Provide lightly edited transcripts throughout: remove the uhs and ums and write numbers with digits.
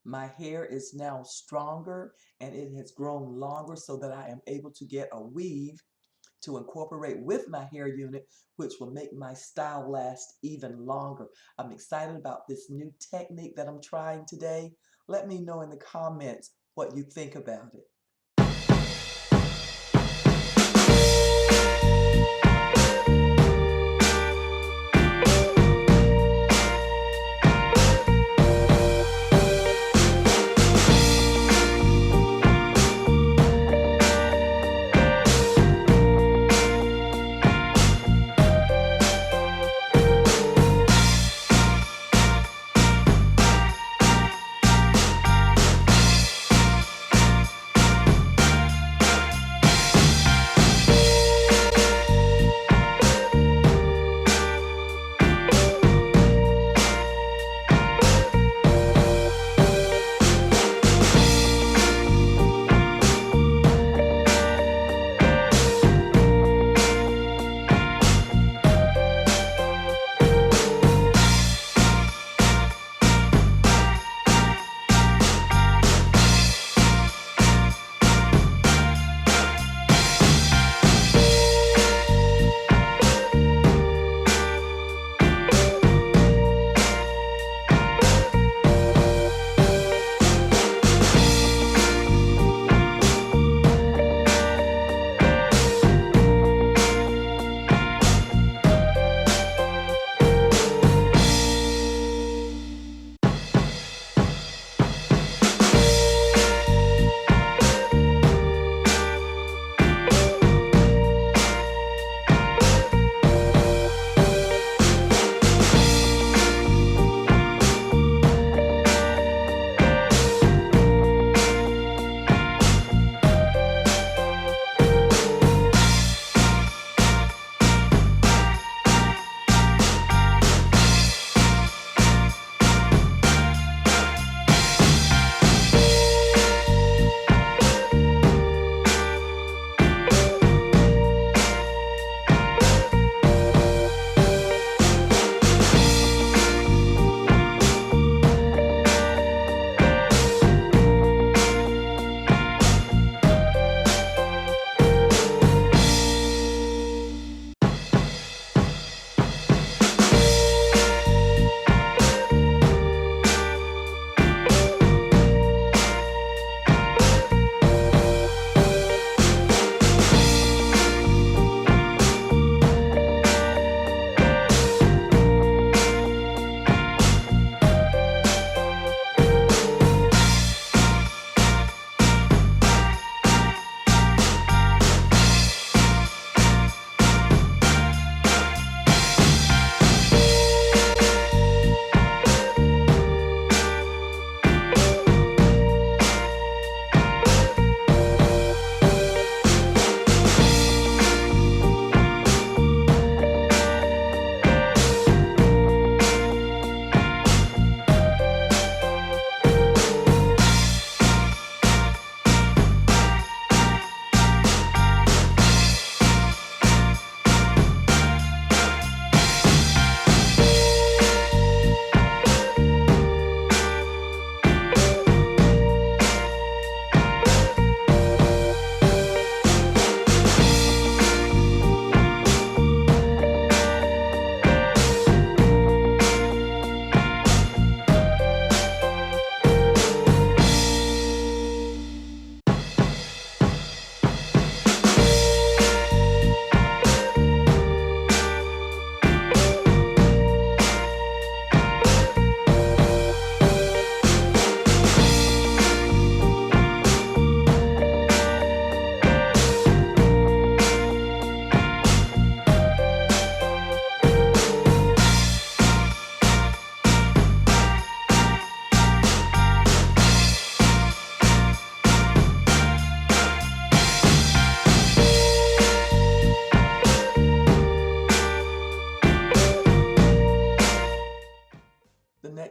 My hair is now stronger and it has grown longer so that I am able to get a weave to incorporate with my hair unit, which will make my style last even longer. I'm excited about this new technique that I'm trying today. Let me know in the comments what you think about it.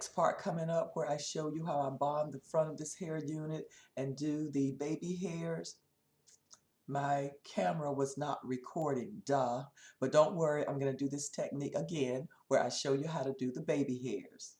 Next part coming up where I show you how I bond the front of this hair unit and do the baby hairs. My camera was not recording, duh. But don't worry, I'm going to do this technique again where I show you how to do the baby hairs.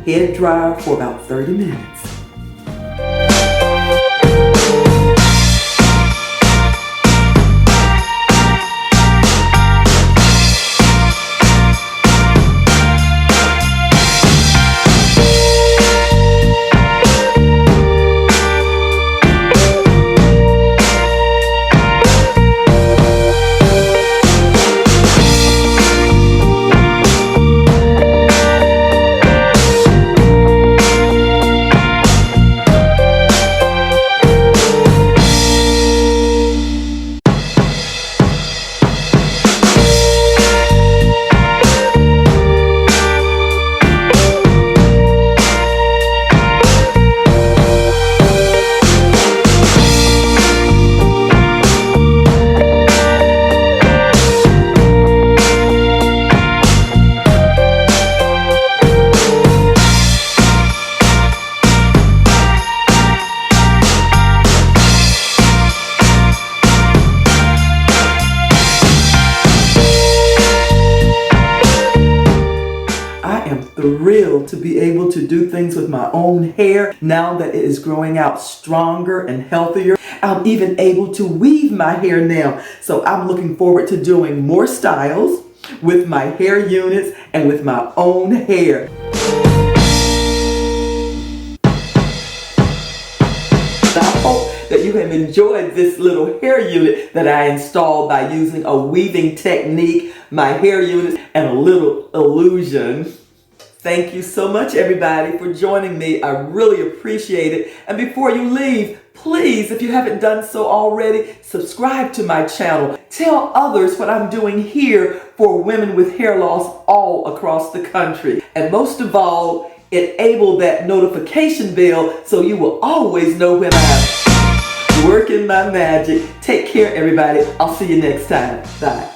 head dryer for about 30 minutes. Thrilled to be able to do things with my own hair now that it is growing out stronger and healthier. I'm even able to weave my hair now. So I'm looking forward to doing more styles with my hair units and with my own hair. I hope that you have enjoyed this little hair unit that I installed by using a weaving technique, my hair units, and a little illusion. Thank you so much, everybody, for joining me. I really appreciate it. And before you leave, please, if you haven't done so already, subscribe to my channel. Tell others what I'm doing here for women with hair loss all across the country. And most of all, enable that notification bell so you will always know when I'm working my magic. Take care, everybody. I'll see you next time. Bye.